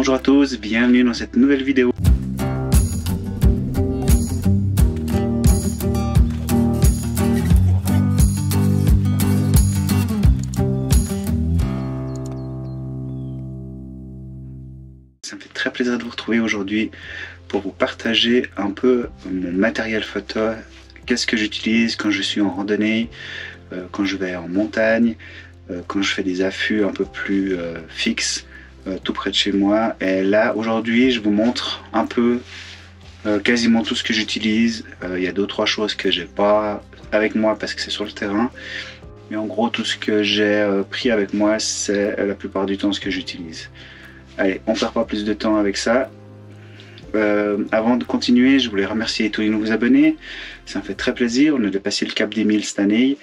Bonjour à tous, bienvenue dans cette nouvelle vidéo. Ça me fait très plaisir de vous retrouver aujourd'hui pour vous partager un peu mon matériel photo. Qu'est-ce que j'utilise quand je suis en randonnée, quand je vais en montagne, quand je fais des affûts un peu plus fixes tout près de chez moi. Et là aujourd'hui je vous montre un peu quasiment tout ce que j'utilise. Il y a 2-3 choses que j'ai pas avec moi parce que c'est sur le terrain, mais en gros tout ce que j'ai pris avec moi c'est la plupart du temps ce que j'utilise. Allez, on perd pas plus de temps avec ça. Avant de continuer, je voulais remercier tous les nouveaux abonnés. Ça me fait très plaisir, on a dépassé le cap des 1000 cette année.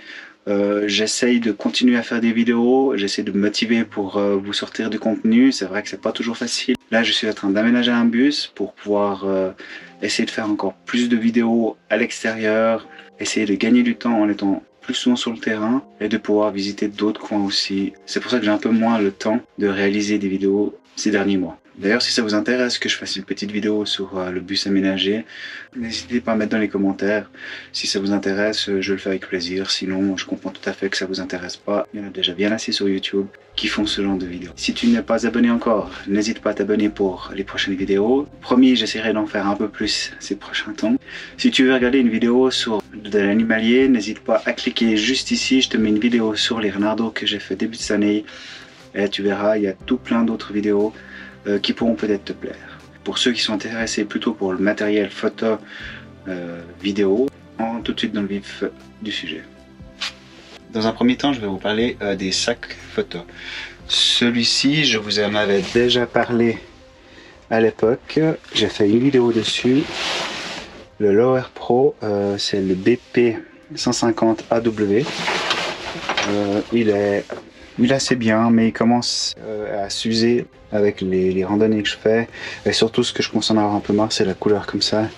J'essaye de continuer à faire des vidéos, j'essaie de me motiver pour vous sortir du contenu. C'est vrai que c'est pas toujours facile. Là je suis en train d'aménager un bus pour pouvoir essayer de faire encore plus de vidéos à l'extérieur, essayer de gagner du temps en étant plus souvent sur le terrain et de pouvoir visiter d'autres coins aussi. C'est pour ça que j'ai un peu moins le temps de réaliser des vidéos ces derniers mois. D'ailleurs, si ça vous intéresse que je fasse une petite vidéo sur le bus aménagé, n'hésitez pas à mettre dans les commentaires. Si ça vous intéresse, je le fais avec plaisir. Sinon, je comprends tout à fait que ça vous intéresse pas. Il y en a déjà bien assez sur YouTube qui font ce genre de vidéos. Si tu n'es pas abonné encore, n'hésite pas à t'abonner pour les prochaines vidéos. Promis, j'essaierai d'en faire un peu plus ces prochains temps. Si tu veux regarder une vidéo sur de l'animalier, n'hésite pas à cliquer juste ici. Je te mets une vidéo sur les renardos que j'ai fait début de cette année. Et tu verras, il y a tout plein d'autres vidéos qui pourront peut-être te plaire. Pour ceux qui sont intéressés plutôt pour le matériel photo vidéo, on rentre tout de suite dans le vif du sujet. Dans un premier temps, je vais vous parler des sacs photo. Celui-ci, je vous en avais déjà parlé à l'époque. J'ai fait une vidéo dessus. Le Lower Pro, c'est le BP 150 AW. Il est assez bien, mais il commence à s'user avec les randonnées que je fais. Et surtout, ce que je commence à en avoir un peu marre, c'est la couleur comme ça.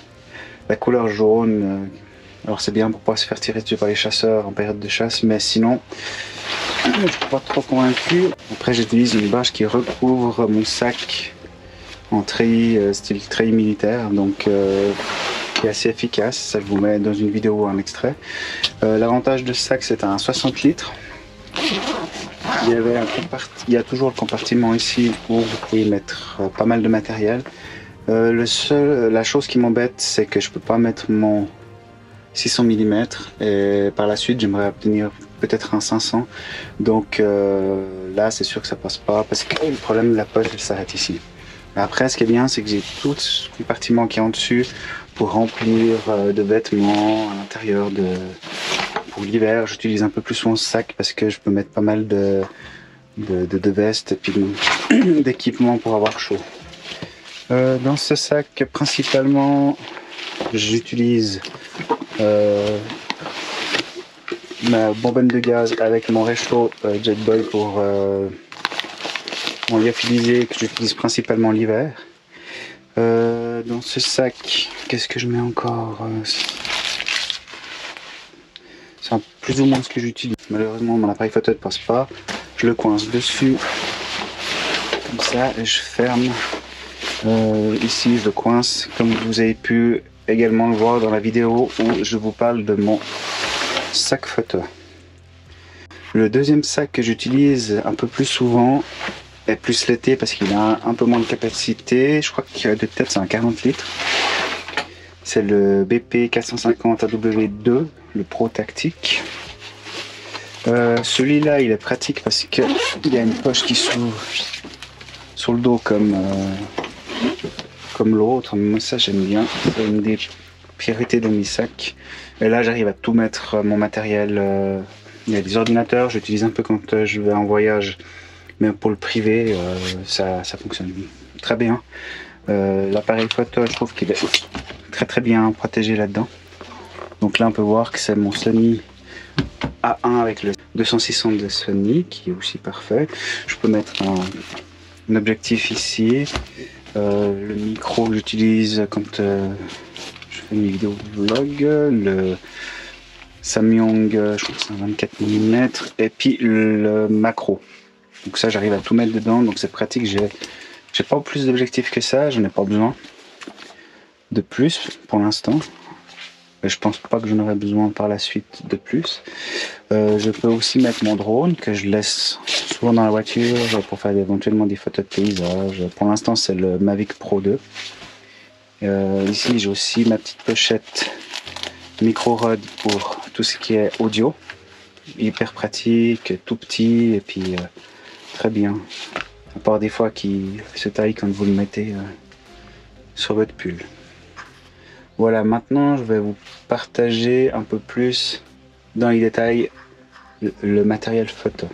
La couleur jaune. Alors c'est bien pour pas se faire tirer dessus par les chasseurs en période de chasse, mais sinon, je ne suis pas trop convaincu. Après, j'utilise une bâche qui recouvre mon sac en treillis, style treillis militaire, donc qui est assez efficace. Ça, je vous mets dans une vidéo un extrait. L'avantage de ce sac, c'est un 60 litres. Il y a toujours le compartiment ici où vous pouvez mettre pas mal de matériel. La chose qui m'embête, c'est que je peux pas mettre mon 600 mm et par la suite j'aimerais obtenir peut-être un 500. Donc là c'est sûr que ça passe pas parce que le problème de la poche elle s'arrête ici. Après ce qui est bien, c'est que j'ai tout ce compartiment qui est en dessus pour remplir de vêtements à l'intérieur. Pour l'hiver, j'utilise un peu plus souvent ce sac parce que je peux mettre pas mal de vestes et puis d'équipements pour avoir chaud. Dans ce sac, principalement, j'utilise ma bonbonne de gaz avec mon réchaud Jetboil pour mon lyophilisé que j'utilise principalement l'hiver. Dans ce sac, qu'est-ce que je mets encore? C'est plus ou moins ce que j'utilise. Malheureusement, mon appareil photo ne passe pas. Je le coince dessus, comme ça, et je ferme. Ici, je le coince, comme vous avez pu également le voir dans la vidéo où je vous parle de mon sac photo. Le deuxième sac que j'utilise un peu plus souvent, et plus l'été parce qu'il a un peu moins de capacité, je crois que de tête c'est un 40 litres. C'est le BP 450 AW2, le Pro Tactique. Celui-là il est pratique parce qu'il y a une poche qui s'ouvre sur le dos comme l'autre. Moi ça j'aime bien, c'est une des priorités de mes sacs. Et là j'arrive à tout mettre mon matériel. Il y a des ordinateurs, j'utilise un peu quand je vais en voyage, mais pour le privé ça fonctionne très bien. L'appareil photo, je trouve qu'il est très bien protégé là-dedans. Donc là on peut voir que c'est mon Sony A1 avec le 260 de Sony qui est aussi parfait. Je peux mettre un objectif ici. Le micro que j'utilise quand je fais mes vidéos vlog, le Samyang, je crois que c'est un 24 mm, et puis le macro. Donc ça j'arrive à tout mettre dedans, donc c'est pratique. J'ai J'ai pas plus d'objectifs que ça, j'en ai pas besoin de plus pour l'instant. Je pense pas que j'en aurai besoin par la suite de plus. Je peux aussi mettre mon drone que je laisse souvent dans la voiture pour faire éventuellement des photos de paysage. Pour l'instant c'est le Mavic Pro 2. Ici j'ai aussi ma petite pochette micro rod pour tout ce qui est audio. Hyper pratique, tout petit et puis très bien. À part des fois qui se taille quand vous le mettez sur votre pull. Voilà, maintenant je vais vous partager un peu plus dans les détails le matériel photo.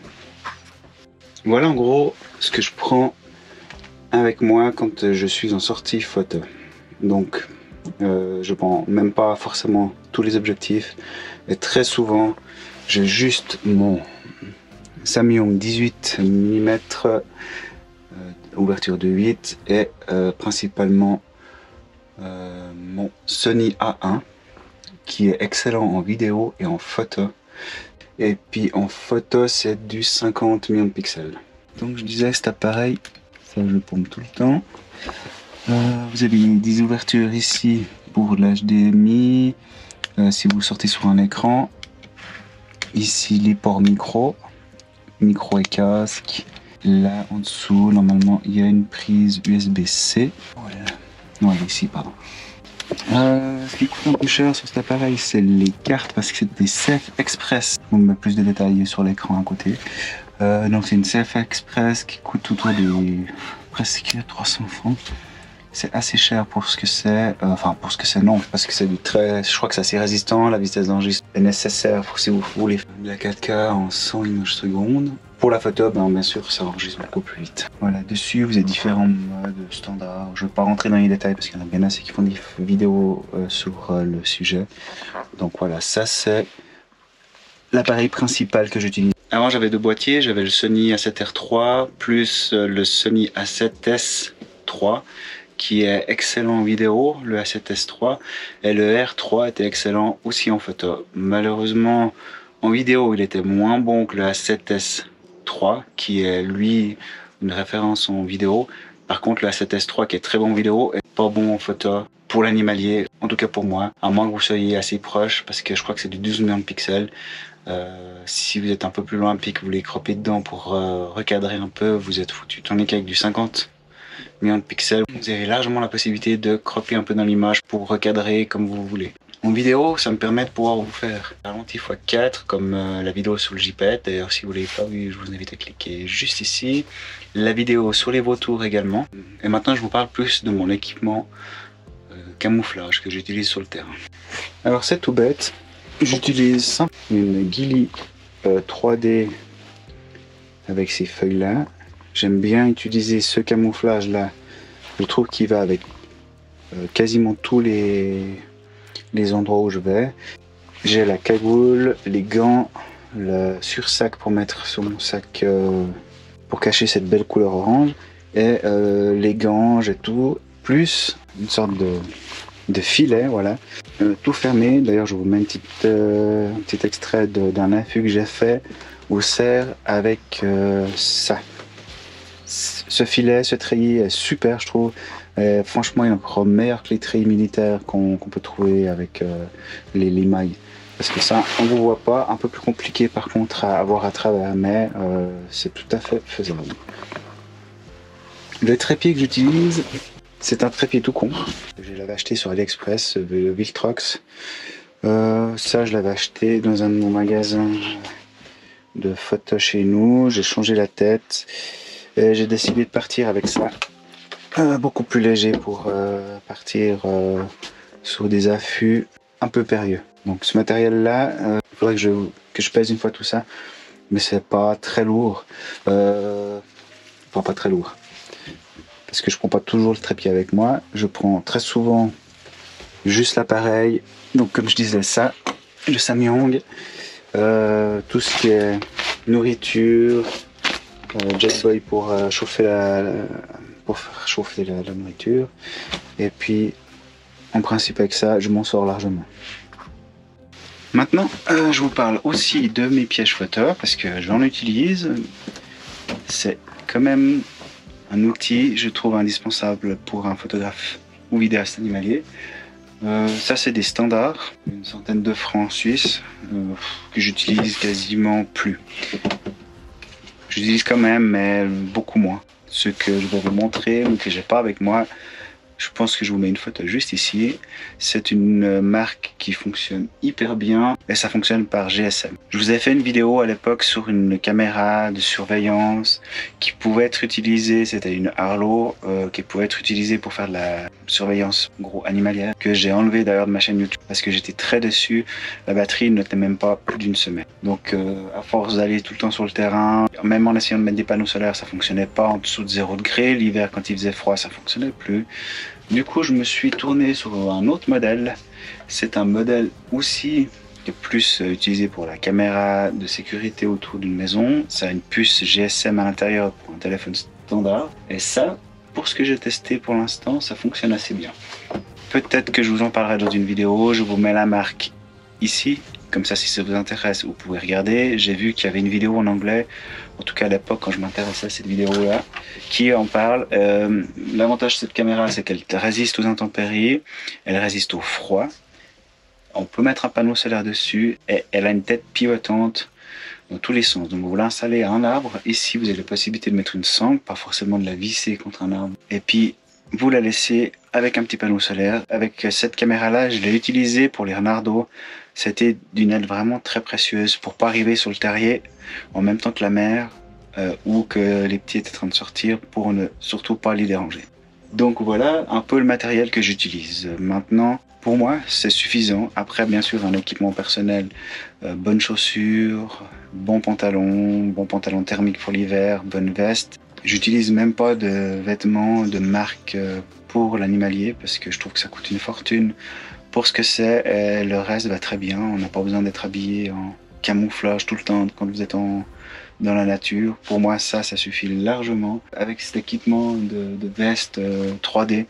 Voilà en gros ce que je prends avec moi quand je suis en sortie photo. Donc je prends même pas forcément tous les objectifs et très souvent j'ai juste mon Samyang 18 mm ouverture de 8 et principalement mon Sony A1 qui est excellent en vidéo et en photo. Et puis en photo c'est du 50 millions de pixels. Donc je disais cet appareil, ça je le pompe tout le temps. Vous avez des ouvertures ici pour l'HDMI, si vous sortez sur un écran. Ici les ports micro et casque. Là en dessous normalement il y a une prise USB-C. Voilà. Non, ici pardon. Ce qui coûte un peu cher sur cet appareil, c'est les cartes parce que c'est des CF Express. On met plus de détails sur l'écran à côté. Donc c'est une CF Express qui coûte autour de presque 300 francs. C'est assez cher pour ce que c'est. Enfin pour ce que c'est non, parce que c'est du très. Je crois que c'est assez résistant. La vitesse d'enregistrement est nécessaire pour si vous voulez faire de la 4K en 100 images secondes. Pour la photo, ben, bien sûr, ça enregistre beaucoup plus vite. Voilà, dessus, vous avez différents modes standards. Je ne vais pas rentrer dans les détails parce qu'il y en a bien assez qui font des vidéos sur le sujet. Donc voilà, ça c'est l'appareil principal que j'utilise. Avant, j'avais deux boîtiers. J'avais le Sony A7R III plus le Sony A7S III qui est excellent en vidéo, le A7S III, et le R3 était excellent aussi en photo. Malheureusement, en vidéo, il était moins bon que le A7S III, qui est lui une référence en vidéo. Par contre, le A7S III, qui est très bon en vidéo, est pas bon en photo pour l'animalier, en tout cas pour moi, à moins que vous soyez assez proche, parce que je crois que c'est du 12 millions de pixels. Si vous êtes un peu plus loin et que vous voulez cropper dedans pour recadrer un peu, vous êtes foutu. Tandis qu'avec du 50 millions de pixels, vous avez largement la possibilité de cropper un peu dans l'image pour recadrer comme vous voulez. En vidéo, ça me permet de pouvoir vous faire ralenti x4 comme la vidéo sur le JPEG. D'ailleurs, si vous ne l'avez pas vu, je vous invite à cliquer juste ici. La vidéo sur les vautours également. Et maintenant, je vous parle plus de mon équipement camouflage que j'utilise sur le terrain. Alors, c'est tout bête. J'utilise une Gili 3D avec ces feuilles-là. J'aime bien utiliser ce camouflage-là. Je trouve qu'il va avec quasiment tous les endroits où je vais. J'ai la cagoule, les gants, le sursac pour mettre sur mon sac pour cacher cette belle couleur orange. Et les gants, j'ai tout. Plus une sorte de filet, voilà. Tout fermé. D'ailleurs, je vous mets un petit extrait d'un affût que j'ai fait au cerf avec ça. Ce filet, ce treillis est super, je trouve. Franchement, il est encore meilleur que les treillis militaires qu'on peut trouver avec les mailles. Parce que ça, on ne vous voit pas. Un peu plus compliqué par contre à avoir à travers, mais c'est tout à fait faisable. Le trépied que j'utilise, c'est un trépied tout con. Je l'avais acheté sur AliExpress, le Viltrox. Ça, je l'avais acheté dans un de nos magasins de photos chez nous. J'ai changé la tête. Et j'ai décidé de partir avec ça. Beaucoup plus léger pour partir sur des affûts un peu périlleux. Donc ce matériel-là, il faudrait que je pèse une fois tout ça. Mais c'est pas très lourd. Enfin, pas très lourd. Parce que je prends pas toujours le trépied avec moi. Je prends très souvent juste l'appareil. Donc comme je disais ça, le Samyang, tout ce qui est nourriture, Jetboy pour chauffer faire chauffer la nourriture. Et puis en principe avec ça, je m'en sors largement. Maintenant, je vous parle aussi de mes pièges photo parce que j'en utilise. C'est quand même un outil, je trouve, indispensable pour un photographe ou vidéaste animalier. Ça, c'est des standards, une centaine de francs suisses que j'utilise quasiment plus. J'utilise quand même, mais beaucoup moins. Ce que je vais vous montrer ou que j'ai pas avec moi, je pense que je vous mets une photo juste ici. C'est une marque qui fonctionne hyper bien et ça fonctionne par GSM. Je vous ai fait une vidéo à l'époque sur une caméra de surveillance qui pouvait être utilisée, c'était une Arlo qui pouvait être utilisée pour faire de la surveillance gros animalière, que j'ai enlevé d'ailleurs de ma chaîne YouTube parce que j'étais très déçu. La batterie ne tenait même pas plus d'une semaine. Donc à force d'aller tout le temps sur le terrain, même en essayant de mettre des panneaux solaires, ça fonctionnait pas en dessous de 0 degré. L'hiver, quand il faisait froid, ça fonctionnait plus. Du coup, je me suis tourné sur un autre modèle. C'est un modèle aussi qui est plus utilisé pour la caméra de sécurité autour d'une maison. Ça a une puce GSM à l'intérieur pour un téléphone standard. Et ça, pour ce que j'ai testé pour l'instant, ça fonctionne assez bien. Peut-être que je vous en parlerai dans une vidéo. Je vous mets la marque ici. Comme ça, si ça vous intéresse, vous pouvez regarder. J'ai vu qu'il y avait une vidéo en anglais, en tout cas à l'époque quand je m'intéressais à cette vidéo-là, qui en parle. L'avantage de cette caméra, c'est qu'elle résiste aux intempéries, elle résiste au froid. On peut mettre un panneau solaire dessus et elle a une tête pivotante dans tous les sens. Donc vous l'installez à un arbre. Ici, vous avez la possibilité de mettre une sangle, pas forcément de la visser contre un arbre. Et puis, vous la laissez avec un petit panneau solaire. Avec cette caméra-là, je l'ai utilisée pour les renardeaux. C'était d'une aide vraiment très précieuse pour pas arriver sur le terrier en même temps que la mère ou que les petits étaient en train de sortir pour ne surtout pas les déranger. Donc voilà un peu le matériel que j'utilise. Maintenant, pour moi, c'est suffisant. Après, bien sûr, un équipement personnel, bonnes chaussures, bon pantalon thermique pour l'hiver, bonne veste. J'utilise même pas de vêtements de marque pour l'animalier parce que je trouve que ça coûte une fortune. Pour ce que c'est, le reste va très bien. On n'a pas besoin d'être habillé en camouflage tout le temps quand vous êtes dans la nature. Pour moi, ça suffit largement. Avec cet équipement de veste 3D,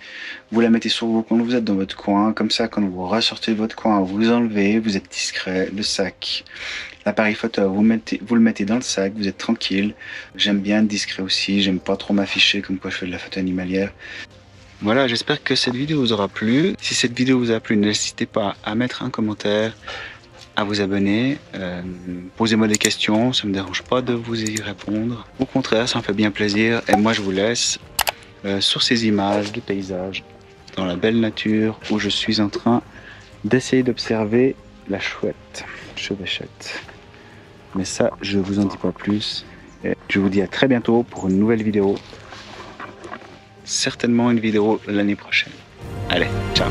vous la mettez sur vous quand vous êtes dans votre coin. Comme ça, quand vous ressortez de votre coin, vous enlevez, vous êtes discret. Le sac, l'appareil photo, vous le mettez dans le sac, vous êtes tranquille. J'aime bien être discret aussi. J'aime pas trop m'afficher comme quoi je fais de la photo animalière. Voilà, j'espère que cette vidéo vous aura plu. Si cette vidéo vous a plu, n'hésitez pas à mettre un commentaire, à vous abonner, posez-moi des questions, ça ne me dérange pas de vous y répondre. Au contraire, ça me fait bien plaisir et moi je vous laisse sur ces images de paysages dans la belle nature où je suis en train d'essayer d'observer la chevêchette. Mais ça, je vous en dis pas plus. Et je vous dis à très bientôt pour une nouvelle vidéo. Certainement une vidéo l'année prochaine. Allez, ciao!